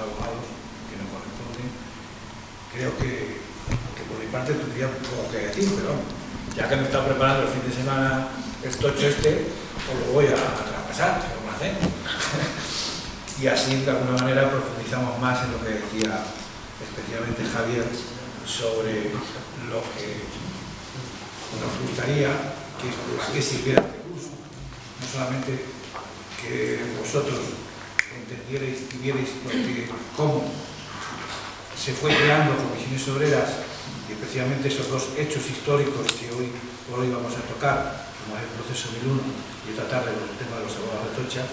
abogados que nos corresponden. Creo que por mi parte tendría poco que decir, pero ya que me está preparando el fin de semana el tocho este, pues lo voy a traspasar, ¿qué vamos a hacer? Y así de alguna manera profundizamos más en lo que decía especialmente Javier sobre lo que nos gustaría que para qué sirviera este curso. No solamente que vosotros entendierais y vierais cómo se fue creando comisiones obreras y especialmente esos dos hechos históricos que hoy por hoy vamos a tocar, como es el proceso 1001 y esta tarde con el tema de los abogados de Atocha,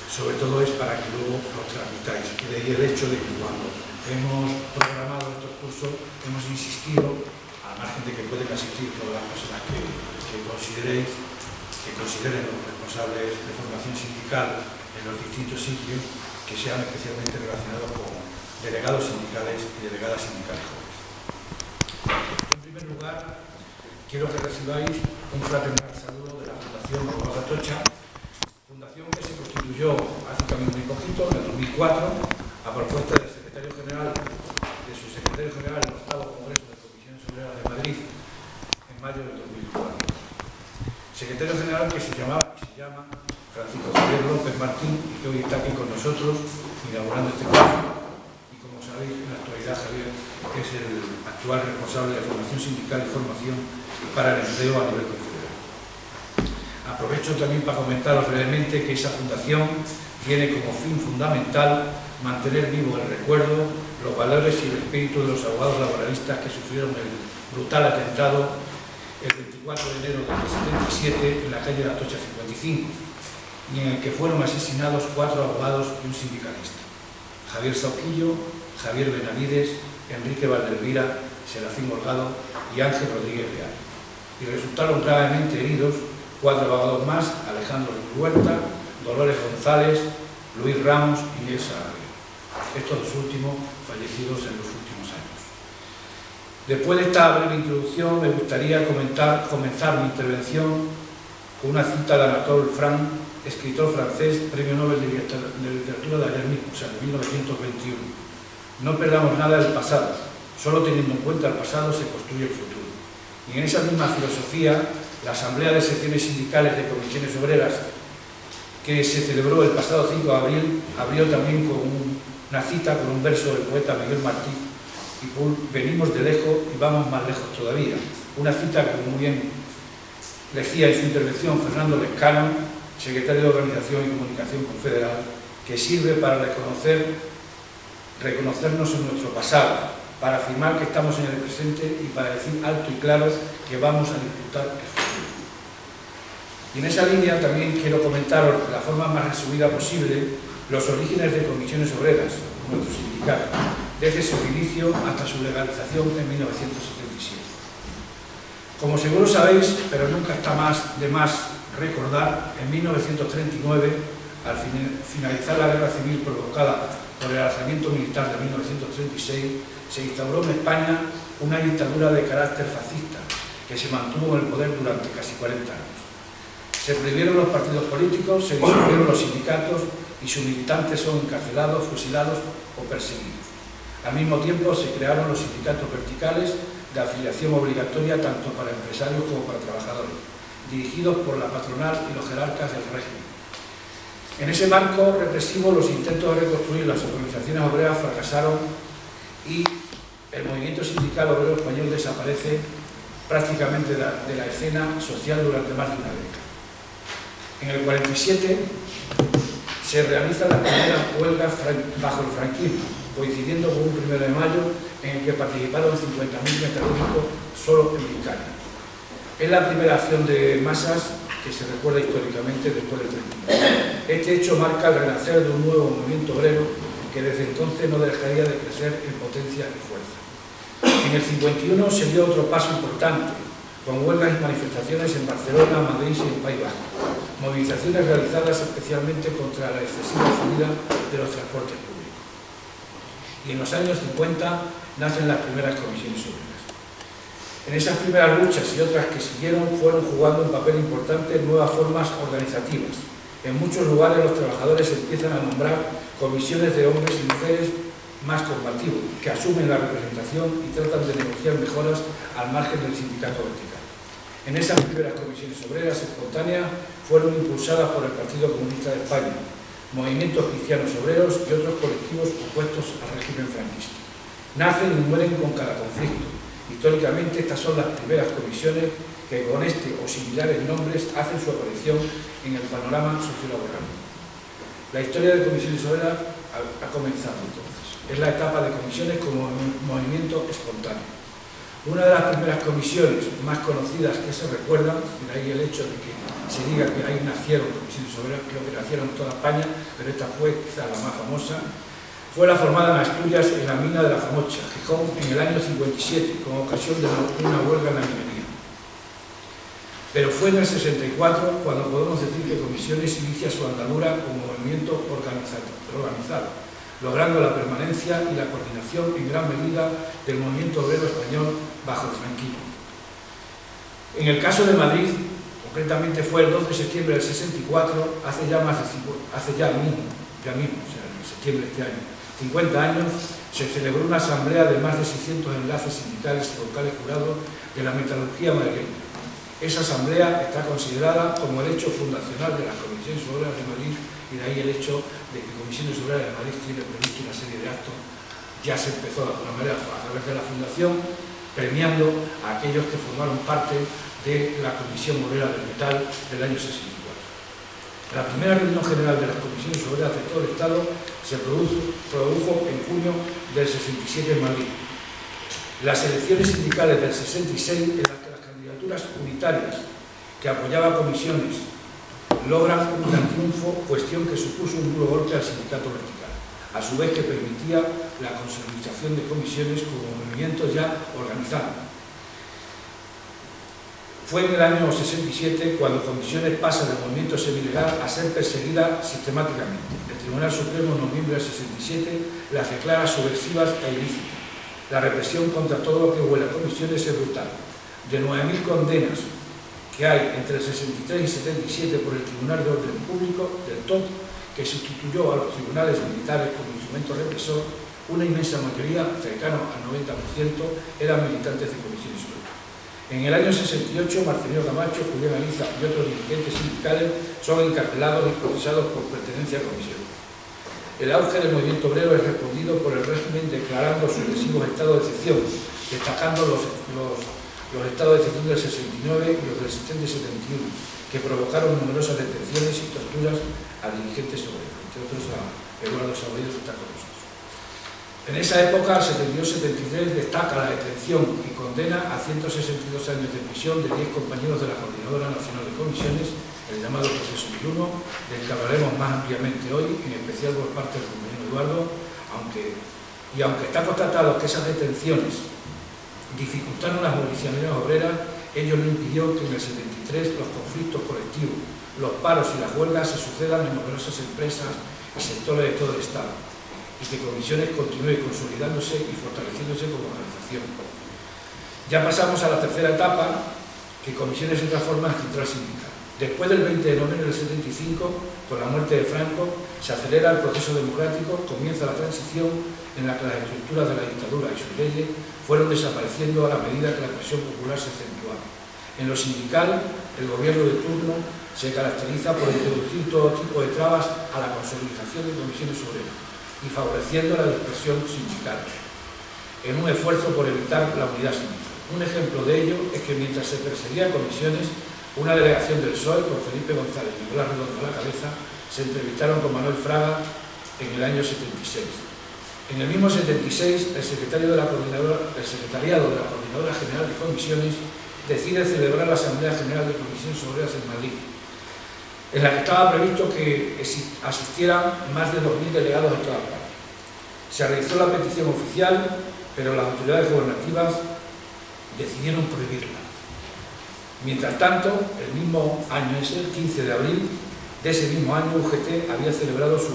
sobre todo es para que luego lo transmitáis. Y de ahí el hecho de que cuando hemos programado estos cursos hemos insistido, al margen de que pueden asistir todas las personas que consideréis, que consideren los responsables de formación sindical en los distintos sitios, que sean especialmente relacionados con delegados sindicales y delegadas sindicales jóvenes. En primer lugar, quiero que recibáis un fraternal saludo de la Fundación Abogados de Atocha, fundación que se constituyó hace también muy poquito, en el 2004, a propuesta del secretario general, de su secretario general del octavo Congreso de Comisiones Obreras de Madrid, en mayo del 2004. Secretario general que se llama Francisco Javier López Martín y que hoy está aquí con nosotros inaugurando este curso. Como sabéis, en la actualidad Javier es el actual responsable de formación sindical y formación para el empleo a nivel confederal. Aprovecho también para comentaros brevemente que esa fundación tiene como fin fundamental mantener vivo el recuerdo, los valores y el espíritu de los abogados laboralistas que sufrieron el brutal atentado el 24 de enero del 77 en la calle de Atocha 55 y en el que fueron asesinados 4 abogados y un sindicalista: Javier Sauquillo, Javier Benavides, Enrique Valdelvira, Serafín Holgado y Ángel Rodríguez Leal. Y resultaron gravemente heridos 4 abogados más: Alejandro Huerta, Dolores González, Luis Ramos y Miguel Sarabia. Estos dos últimos fallecidos en los últimos años. Después de esta breve introducción, me gustaría comenzar mi intervención con una cita de Anatole France, escritor francés, Premio Nobel de Literatura de ayer mismo, o sea, de 1921. No perdamos nada del pasado, solo teniendo en cuenta el pasado se construye el futuro. Y en esa misma filosofía, la Asamblea de Secciones Sindicales de Comisiones Obreras, que se celebró el pasado 5 de abril, abrió también con una cita con un verso del poeta Miguel Martí y venimos de lejos y vamos más lejos todavía. Una cita que muy bien decía en su intervención Fernando Lescano, secretario de Organización y Comunicación Confederal, que sirve para reconocernos en nuestro pasado, para afirmar que estamos en el presente y para decir alto y claro que vamos a disfrutar el futuro. Y en esa línea también quiero comentaros de la forma más resumida posible los orígenes de Comisiones Obreras, nuestro sindicato, desde su inicio hasta su legalización en 1977. Como seguro sabéis, pero nunca está de más recordar, en 1939, al finalizar la guerra civil provocada por el alzamiento militar de 1936, se instauró en España una dictadura de carácter fascista que se mantuvo en el poder durante casi 40 años. Se prohibieron los partidos políticos, se disolvieron los sindicatos y sus militantes son encarcelados, fusilados o perseguidos. Al mismo tiempo se crearon los sindicatos verticales de afiliación obligatoria tanto para empresarios como para trabajadores, dirigidos por la patronal y los jerarcas del régimen. En ese marco represivo, los intentos de reconstruir las organizaciones obreras fracasaron y el movimiento sindical obrero español desaparece prácticamente de la escena social durante más de una década. En el 47 se realizan las primeras huelgas bajo el franquismo, coincidiendo con un 1 de mayo en el que participaron 50.000 metalúrgicos solo en Vizcaya. Es la primera acción de masas que se recuerda históricamente después del 39. Este hecho marca el renacer de un nuevo movimiento obrero que desde entonces no dejaría de crecer en potencia y fuerza. En el 51 se dio otro paso importante, con huelgas y manifestaciones en Barcelona, Madrid y el País Vasco, movilizaciones realizadas especialmente contra la excesiva subida de los transportes públicos. Y en los años 50 nacen las primeras comisiones obreras. En esas primeras luchas y otras que siguieron fueron jugando un papel importante en nuevas formas organizativas, En muchos lugares los trabajadores empiezan a nombrar comisiones de hombres y mujeres más combativos, que asumen la representación y tratan de negociar mejoras al margen del sindicato vertical. En esas primeras comisiones obreras espontáneas fueron impulsadas por el Partido Comunista de España, movimientos cristianos obreros y otros colectivos opuestos al régimen franquista. Nacen y mueren con cada conflicto. Históricamente estas son las primeras comisiones que con este o similares nombres hacen su aparición en el panorama sociolaboral. La historia de comisiones obreras ha comenzado entonces. Es la etapa de comisiones como movimiento espontáneo. Una de las primeras comisiones más conocidas que se recuerdan, de ahí el hecho de que se diga que ahí nacieron comisiones obreras, creo que nacieron en toda España, pero esta fue quizá la más famosa, fue la formada en Asturias en la mina de La Famocha, Gijón, en el año 57, con ocasión de una huelga en la minería. Pero fue en el 64 cuando podemos decir que Comisiones inicia su andadura como movimiento organizado, logrando la permanencia y la coordinación en gran medida del movimiento obrero español bajo el franquismo. En el caso de Madrid, concretamente fue el 2 de septiembre del 64, hace ya mismo, o sea, en septiembre de este año, 50 años, se celebró una asamblea de más de 600 enlaces sindicales y locales jurados de la metalurgia madrileña. Esa asamblea está considerada como el hecho fundacional de las Comisiones Obreras de Madrid, y de ahí el hecho de que Comisiones Obreras de Madrid tiene previsto una serie de actos. Ya se empezó de alguna manera a través de la fundación, premiando a aquellos que formaron parte de la Comisión Obrera del Metal del año 64. La primera reunión general de las Comisiones Obreras de todo el Estado se produjo en junio del 67 en Madrid. Las elecciones sindicales del 66, en las que las candidaturas unitarias que apoyaba comisiones logran un gran triunfo, cuestión que supuso un duro golpe al sindicato vertical, a su vez que permitía la consolidación de comisiones como movimiento ya organizado. Fue en el año 67 cuando Comisiones pasa del movimiento semilegal a ser perseguida sistemáticamente. El Tribunal Supremo en noviembre del 67 las declara subversivas e ilícitas. La represión contra todo lo que huele a comisiones es brutal. De 9.000 condenas que hay entre el 63 y 77 por el Tribunal de Orden Público del TOC, que sustituyó a los tribunales militares como instrumento represor, una inmensa mayoría, cercano al 90%, eran militantes de comisiones obreras. En el año 68, Marcelino Camacho, Julián Aliza y otros dirigentes sindicales son encarcelados y procesados por pertenencia a comisión. El auge del movimiento obrero es respondido por el régimen declarando sucesivos estados de excepción, destacando los estados de excepción del 69 y los del 70 y 71, que provocaron numerosas detenciones y torturas a dirigentes obreros, entre otros a Eduardo Saborío, que está con nosotros. En esa época, el 72-73 destaca la detención y condena a 162 años de prisión de 10 compañeros de la Coordinadora Nacional de Comisiones, el llamado Proceso 1001, del que hablaremos más ampliamente hoy, en especial por parte del compañero Eduardo, aunque está constatado que esas detenciones dificultaron las movilizaciones obreras, ello no impidió que en el 73 los conflictos colectivos, los paros y las huelgas se sucedan en numerosas empresas y sectores de todo el Estado, y que Comisiones continúe consolidándose y fortaleciéndose como organización. Ya pasamos a la tercera etapa, que Comisiones se transforma en central sindical. Después del 20 de noviembre del 75, con la muerte de Franco, se acelera el proceso democrático, comienza la transición en la que las estructuras de la dictadura y sus leyes fueron desapareciendo a la medida que la presión popular se acentuaba. En lo sindical, el gobierno de turno se caracteriza por introducir todo tipo de trabas a la consolidación de comisiones obreras y favoreciendo la dispersión sindical, en un esfuerzo por evitar la unidad sindical. Un ejemplo de ello es que mientras se perseguía comisiones, una delegación del PSOE, con Felipe González y Nicolás Redondo a la cabeza, se entrevistaron con Manuel Fraga en el año 76. En el mismo 76, el secretariado de la Coordinadora General de Comisiones decide celebrar la Asamblea General de Comisiones Obreras en Madrid, en la que estaba previsto que asistieran más de 2.000 delegados de todas partes. Se realizó la petición oficial, pero las autoridades gubernativas decidieron prohibirla. Mientras tanto, el mismo año, el 15 de abril de ese mismo año, UGT había celebrado su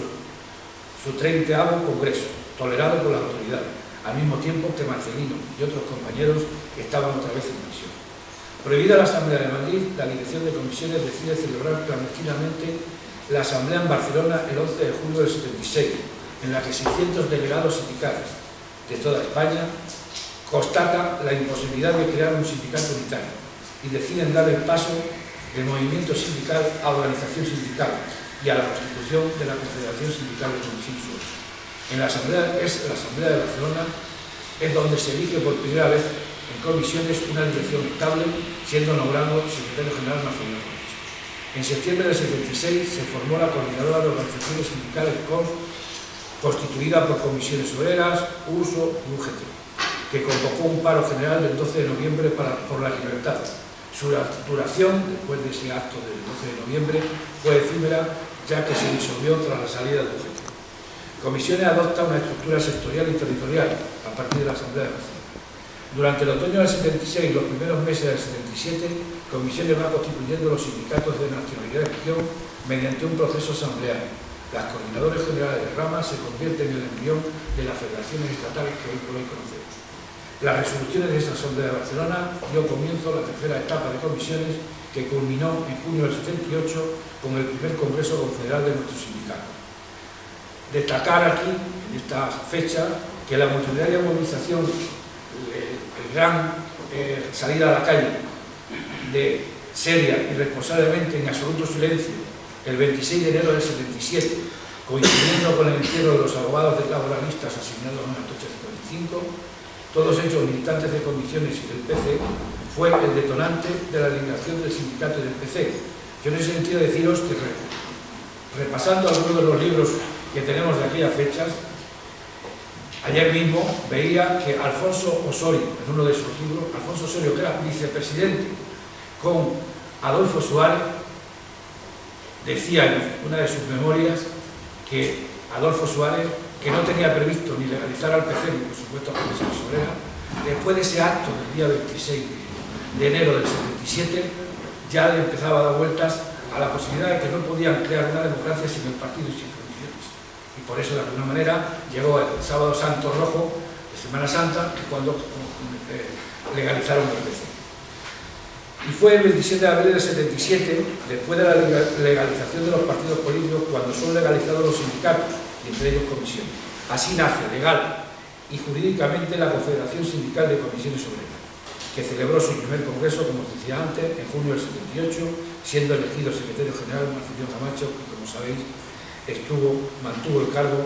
30º Congreso, tolerado por las autoridades, al mismo tiempo que Marcelino y otros compañeros estaban otra vez en prisión. Prohibida la Asamblea de Madrid, la dirección de comisiones decide celebrar clandestinamente la asamblea en Barcelona el 11 de julio del 76, en la que 600 delegados sindicales de toda España constatan la imposibilidad de crear un sindicato unitario y deciden dar el paso de movimiento sindical a organización sindical y a la constitución de la Confederación Sindical de Comisiones Obreras. En la Asamblea de Barcelona es donde se elige por primera vez en comisiones una dirección estable, siendo nombrado secretario general nacional. En septiembre del 76 se formó la Coordinadora de Organizaciones Sindicales constituida por comisiones obreras, USO y UGT, que convocó un paro general del 12 de noviembre por la libertad. Su duración, después de ese acto del 12 de noviembre, fue efímera, ya que se disolvió tras la salida del UGT. Comisiones adopta una estructura sectorial y territorial a partir de la Asamblea de Barcelona. Durante el otoño del 76 y los primeros meses del 77, Comisiones va constituyendo los sindicatos de nacionalidad y región mediante un proceso asambleario. Las coordinadores generales de ramas se convierten en el embrión de las federaciones estatales que hoy por hoy conocemos. Las resoluciones de esta Asamblea de Barcelona dio comienzo a la tercera etapa de comisiones que culminó en junio del 78 con el primer Congreso Confederal de nuestro sindicato. Destacar aquí, en esta fecha, que la multitudinaria movilización, el gran salida a la calle de seria y responsablemente en absoluto silencio el 26 de enero del 77, coincidiendo con el entierro de los abogados laboralistas asignados a una Atocha 55, todos ellos militantes de comisiones y del PC, fue el detonante de la eliminación del sindicato y del PC. Yo en ese sentido deciros que, repasando algunos de los libros que tenemos de aquellas fechas, ayer mismo veía que Alfonso Osorio, en uno de sus libros, Alfonso Osorio, que era vicepresidente con Adolfo Suárez, decía en una de sus memorias que Adolfo Suárez, que no tenía previsto ni legalizar al PC ni por supuesto a Comisiones Obreras, después de ese acto del día 26 de enero del 77, ya le empezaba a dar vueltas a la posibilidad de que no podían crear una democracia sin el partido y sin condiciones. Y por eso, de alguna manera, llegó el sábado santo rojo de Semana Santa, cuando legalizaron el PC. Y fue el 27 de abril del 77, después de la legalización de los partidos políticos, cuando son legalizados los sindicatos, y entre ellos comisiones. Así nace legal y jurídicamente la Confederación Sindical de Comisiones Obreras, que celebró su primer congreso, como os decía antes, en junio del 78, siendo elegido secretario general Marcelino Camacho, que como sabéis mantuvo el cargo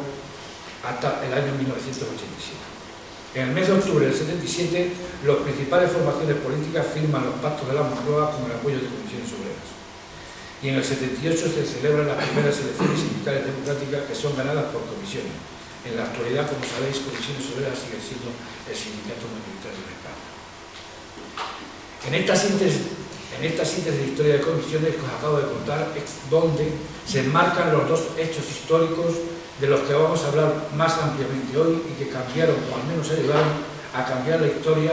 hasta el año 1987. En el mes de octubre del 77, las principales formaciones políticas firman los pactos de la Moncloa con el apoyo de comisiones obreras. Y en el 78 se celebran las primeras elecciones sindicales democráticas que son ganadas por comisiones. En la actualidad, como sabéis, Comisiones Obreras sigue siendo el sindicato mayoritario de España. En esta síntesis de historia de comisiones que os acabo de contar es donde se enmarcan los dos hechos históricos de los que vamos a hablar más ampliamente hoy y que cambiaron, o al menos ayudaron a cambiar la historia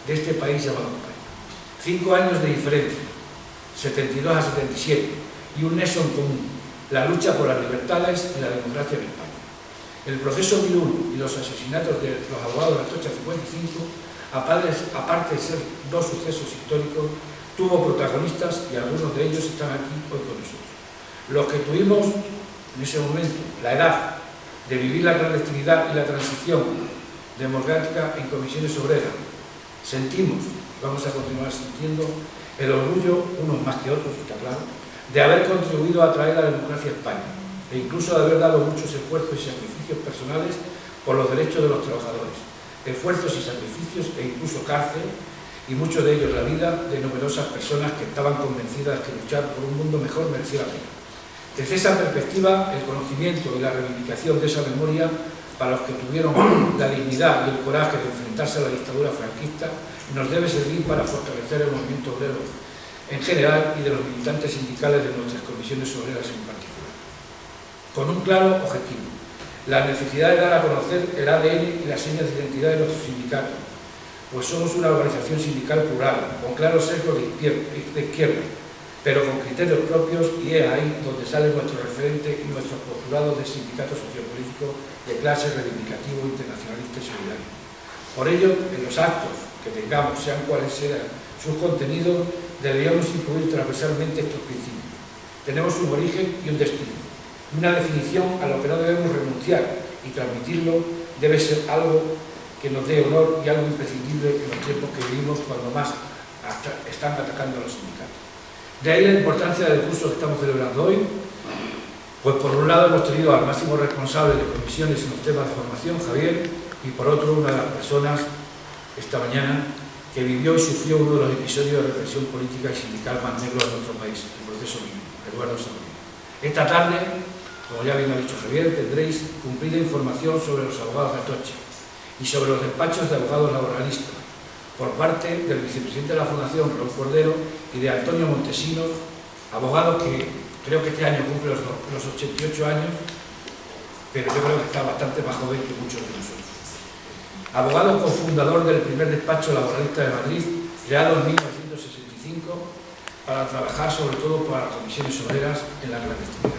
de este país llamado España. 5 años de diferencia, 72 a 77, y un nexo en común, la lucha por las libertades y la democracia en España. El proceso 1001 y los asesinatos de los abogados de la Atocha 55, aparte de ser dos sucesos históricos, tuvo protagonistas y algunos de ellos están aquí hoy con nosotros. Los que tuvimos en ese momento la edad de vivir la clandestinidad y la transición democrática en comisiones obreras, sentimos, vamos a continuar sintiendo, el orgullo, unos más que otros, está claro, de haber contribuido a traer la democracia a España e incluso de haber dado muchos esfuerzos y sacrificios personales por los derechos de los trabajadores, esfuerzos y sacrificios e incluso cárcel, y muchos de ellos la vida de numerosas personas que estaban convencidas que luchar por un mundo mejor merecía la pena. Desde esa perspectiva, el conocimiento y la reivindicación de esa memoria, para los que tuvieron la dignidad y el coraje de enfrentarse a la dictadura franquista, nos debe servir para fortalecer el movimiento obrero en general y de los militantes sindicales de nuestras comisiones obreras en particular. Con un claro objetivo: la necesidad de dar a conocer el ADN y las señas de identidad de nuestro sindicato, pues somos una organización sindical plural, con claros sesgos de izquierda, pero con criterios propios, y es ahí donde sale nuestro referente y nuestro postulado de sindicato sociopolítico de clase reivindicativo, internacionalista y solidario. Por ello, en los actos que tengamos, sean cuales sean sus contenidos, deberíamos incluir transversalmente estos principios: tenemos un origen y un destino, una definición a lo que no debemos renunciar, y transmitirlo debe ser algo que nos dé honor y algo imprescindible en los tiempos que vivimos, cuando más están atacando a los sindicatos. De ahí la importancia del curso que estamos celebrando hoy, pues por un lado hemos tenido al máximo responsable de comisiones en los temas de formación, Javier, y por otro una de las personas esta mañana que vivió y sufrió uno de los episodios de represión política y sindical más negros de nuestro país, el proceso Mino, Eduardo Sabrino. Esta tarde, como ya bien ha dicho Javier, tendréis cumplida información sobre los abogados de Atocha y sobre los despachos de abogados laboralistas por parte del vicepresidente de la Fundación, Raúl Cordero, y de Antonio Montesinos, abogado que creo que este año cumple los 88 años, pero yo creo que está bastante más joven que muchos de nosotros. Abogado cofundador del primer despacho laboralista de Madrid, creado en 1965 para trabajar sobre todo para las comisiones obreras en la clandestinidad.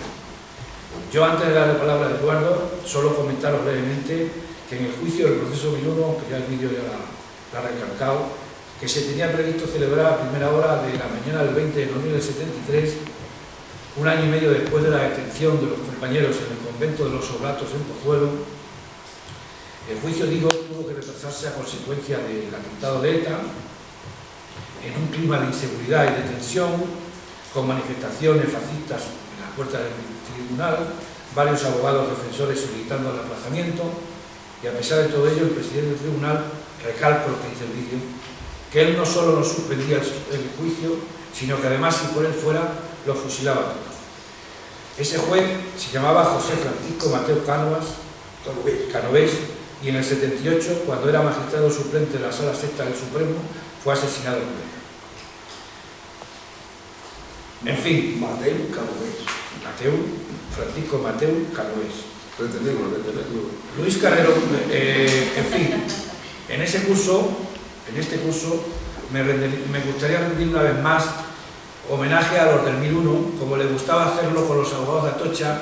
Yo, antes de dar la palabra a Eduardo, solo comentaros brevemente que en el juicio del proceso Miluno, aunque ya el vídeo ya la ha recalcado, que se tenía previsto celebrar a primera hora de la mañana del 20 de noviembre del 73, un año y medio después de la detención de los compañeros en el convento de los Oblatos en Pozuelo, el juicio, digo, tuvo que retrasarse a consecuencia del atentado de ETA, en un clima de inseguridad y de tensión, con manifestaciones fascistas en las puertas del tribunal, varios abogados defensores solicitando el aplazamiento, y a pesar de todo ello, el presidente del tribunal recalca lo que dice el vídeo, que él no solo no suspendía el juicio, sino que además, si por él fuera, lo fusilaba a todos. Ese juez se llamaba José Francisco Mateo Canovés, y en el 78, cuando era magistrado suplente de la Sala Sexta del Supremo, fue asesinado por él. En fin, Francisco Mateo Canovés. Luis Carrero, en fin, en este curso me gustaría rendir una vez más homenaje a los del 1001, como le gustaba hacerlo con los abogados de Atocha,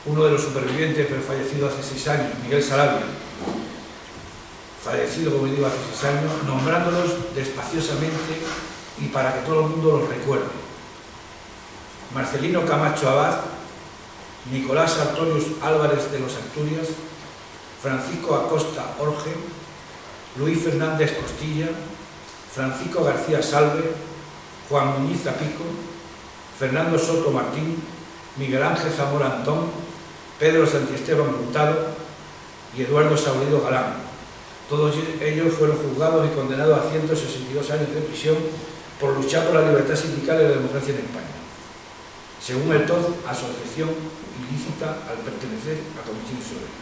uno de los supervivientes, pero fallecido hace 6 años, Miguel Sarabia, fallecido, como digo, hace 6 años, nombrándolos despaciosamente y para que todo el mundo los recuerde. Marcelino Camacho Abad, Nicolás Artorius Álvarez de los Asturias, Francisco Acosta Orge, Luis Fernández Costilla, Francisco García Salve, Juan Muñiz Zapico, Fernando Soto Martín, Miguel Ángel Zamora Antón, Pedro Santiesteban Hurtado y Eduardo Saurido Galán. Todos ellos fueron juzgados y condenados a 162 años de prisión por luchar por la libertad sindical y la democracia en España, según el TOZ, asociación ilícita al pertenecer a comisiones obreras.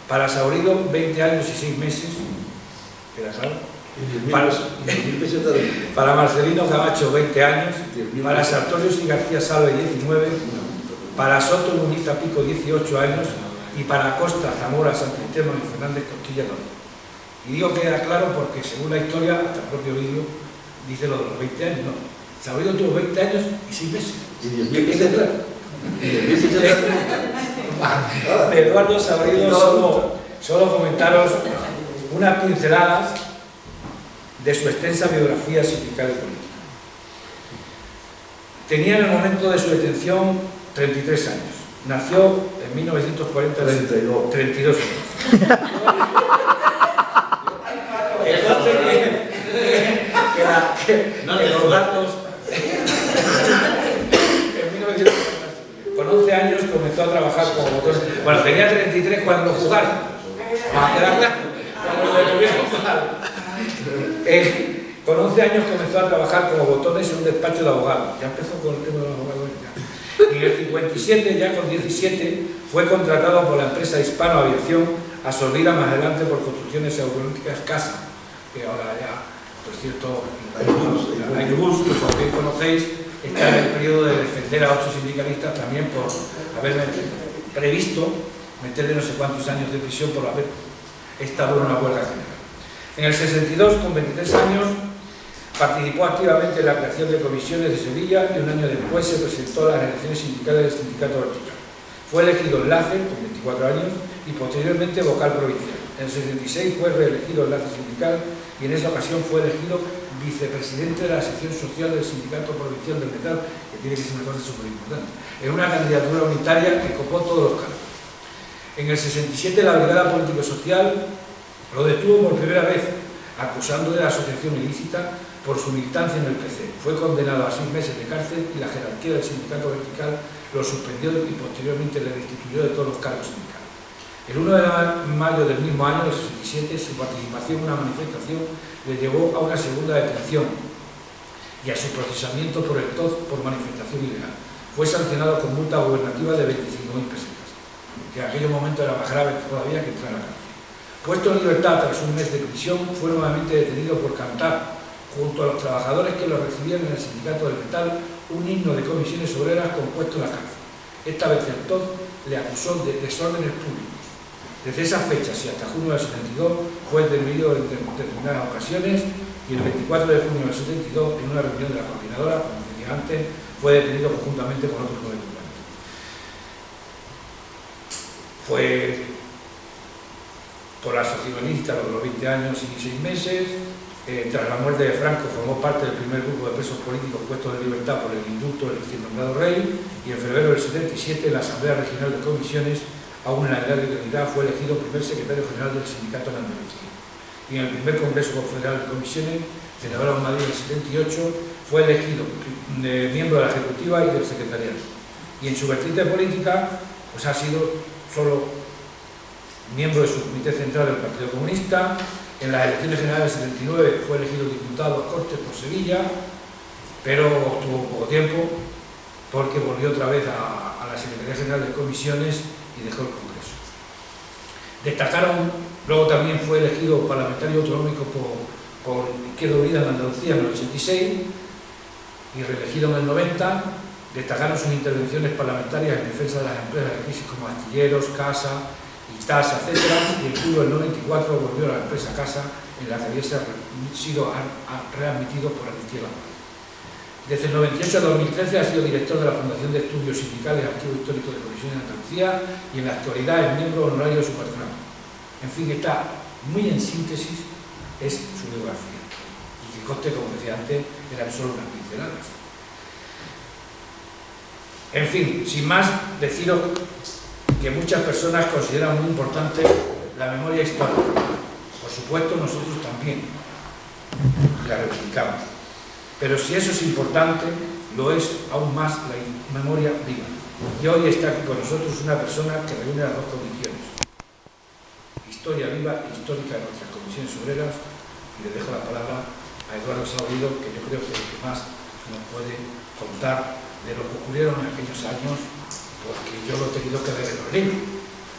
Para Saurido, 20 años y 6 meses, ¿queda claro? Para Marcelino Camacho, 20 años, para Sartorius y García Salve, 19, para Soto Muñiz Zapico, 18 años, y para Acosta, Zamora, Santisteban y Fernández Costilla, 12. Y digo que queda claro porque, según la historia, hasta el propio vídeo, dice lo de los 20 años, no. Saurido tuvo 20 años y 6 meses. De Eduardo Sabrido solo comentaros unas pinceladas de su extensa biografía sindical y política. Tenía en el momento de su detención 33 años. Nació en 1940. 32 años. Los datos. En 1940, con 11 años comenzó a trabajar como motor. Bueno, tenía 33 cuando lo jugaron. Para quedar claro, cuando lo detuvieron. Con 11 años comenzó a trabajar como botones en un despacho de abogados. Ya empezó con el tema de los abogados. Y en el 57, ya con 17, fue contratado por la empresa Hispano Aviación, absorbida más adelante por Construcciones Aeronáuticas Casa, que ahora ya, por cierto, Airbus, que como bien conocéis, está en el periodo de defender a 8 sindicalistas también por haber previsto meterle no sé cuántos años de prisión por haber estado en una huelga general. En el 62, con 23 años, participó activamente en la creación de comisiones de Sevilla y un año después se presentó a las elecciones sindicales del Sindicato Vertical. Fue elegido enlace con 24 años y posteriormente vocal provincial. En el 66 fue reelegido enlace sindical y y en esa ocasión fue elegido vicepresidente de la sección social del Sindicato Provincial del Metal, que tiene que ser una cosa súper importante, en una candidatura unitaria que copó todos los cargos. En el 67 la Brigada Político-Social lo detuvo por primera vez, acusándole de asociación ilícita por su militancia en el PC. Fue condenado a 6 meses de cárcel y la jerarquía del sindicato vertical lo suspendió y posteriormente le destituyó de todos los cargos sindicales. El 1 de mayo del mismo año, del 67, su participación en una manifestación le llevó a una segunda detención y a su procesamiento por el TOZ por manifestación ilegal. Fue sancionado con multa gubernativa de 25.000 pesetas, que en aquel momento era más grave todavía que entrar a la cárcel. Puesto en libertad tras un mes de prisión, fue nuevamente detenido por cantar, junto a los trabajadores que lo recibían en el sindicato del metal, un himno de comisiones obreras compuesto en la cárcel. Esta vez el TOZ le acusó de desórdenes públicos. Desde esas fechas y hasta junio del 72 fue detenido en determinadas ocasiones y el 24 de junio del 72, en una reunión de la coordinadora, como decía antes, fue detenido conjuntamente con otros 9 compañeros. Fue por la sociedad ilícita a los 20 años y 6 meses. Tras la muerte de Franco formó parte del primer grupo de presos políticos puestos en libertad por el indulto del recién nombrado rey, y en febrero del 77 la Asamblea Regional de Comisiones, aún en la legalidad, fue elegido primer secretario general del sindicato en Andalucía. Y en el primer Congreso Confederal de Comisiones, celebrado en Madrid en el 78, fue elegido miembro de la Ejecutiva y del Secretariado. Y en su vertiente política, pues ha sido solo miembro de su Comité Central del Partido Comunista. En las elecciones generales del 79 fue elegido diputado a Cortes por Sevilla, pero tuvo poco tiempo porque volvió otra vez a la Secretaría General de Comisiones y dejó el Congreso. Destacaron, luego también fue elegido parlamentario autonómico por Izquierda Unida en Andalucía en el 86 y reelegido en el 90. Destacaron sus intervenciones parlamentarias en defensa de las empresas de crisis como Astilleros, Casa, Tasa, etc. Y en julio del 94 volvió a la empresa Casa, en la que había sido readmitido por Amnistía Laboral. Desde el 98 a 2013 ha sido director de la Fundación de Estudios Sindicales Archivo Histórico de Comisiones de Andalucía y en la actualidad es miembro honorario de su patronato. En fin, está muy en síntesis, es su biografía. Y que conste, como decía antes, eran solo unas pinceladas. En fin, sin más, deciros que muchas personas consideran muy importante la memoria histórica. Por supuesto, nosotros también la reivindicamos. Pero si eso es importante, lo es aún más la memoria viva. Y hoy está aquí con nosotros una persona que reúne las dos condiciones: historia viva e histórica de nuestras comisiones obreras. Y le dejo la palabra a Eduardo Saborío, que yo creo que es el que más nos puede contar de lo que ocurrieron en aquellos años, porque yo lo he tenido que ver en los libros.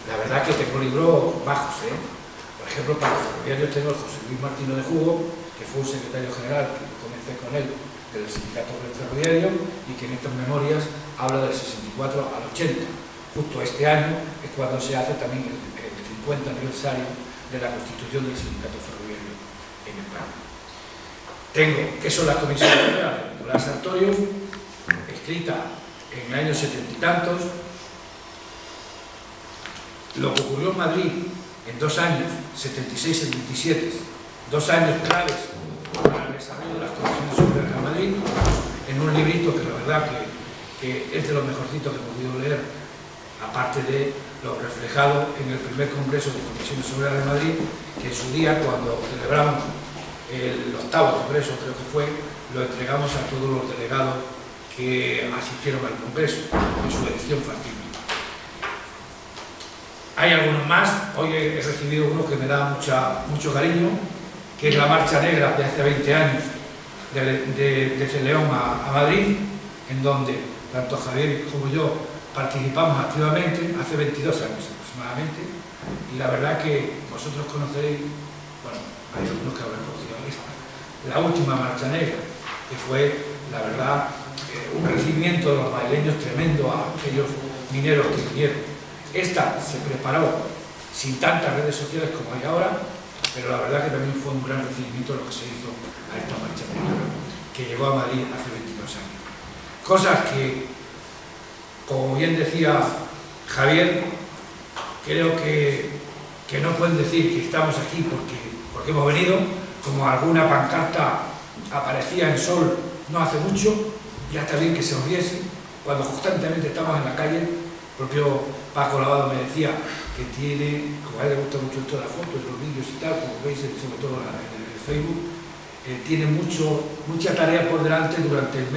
La verdad que tengo libros bajos, Por ejemplo, para los ferroviarios tengo el José Luis Martino de Jugo, que fue un secretario general, que yo comencé con él, del sindicato del ferroviario, y que en estas memorias habla del 64 al 80. Justo este año es cuando se hace también el 50 aniversario de la constitución del sindicato ferroviario en España. Tengo ¿Qué son las comisiones obreras?, de Nicolás Sartorio, escrita en el año 70 y tantos. Lo que ocurrió en Madrid en 2 años, 76-77, 2 años claves para el desarrollo de las comisiones obreras en Madrid, en un librito que la verdad que es de lo mejorcito que he podido leer, aparte de lo reflejado en el primer Congreso de Comisiones Obreras de Madrid, que en su día, cuando celebramos el 8º Congreso, creo que fue, lo entregamos a todos los delegados que asistieron al Congreso en su edición factible. Hay algunos más. Hoy he recibido uno que me da mucho cariño, que es la Marcha Negra de hace 20 años desde León a Madrid, en donde tanto Javier como yo participamos activamente hace 22 años aproximadamente, y la verdad que vosotros conoceréis, bueno, hay algunos que habrán conocido esta, la última Marcha Negra, que fue, la verdad, un recibimiento de los madrileños tremendo a aquellos mineros que vinieron. Esta se preparó sin tantas redes sociales como hay ahora, pero la verdad que también fue un gran recibimiento lo que se hizo a esta Marcha Negra, que llegó a Madrid hace 22 años. Cosas que, como bien decía Javier, creo que no pueden decir que estamos aquí porque hemos venido, como alguna pancarta aparecía en Sol no hace mucho, ya está bien que se os viese, cuando constantemente estamos en la calle. El propio Paco Lavado me decía que tiene, como a él le gusta mucho esto de las fotos, los vídeos y tal, como veis, sobre todo en el Facebook, tiene mucha tarea por delante durante el mes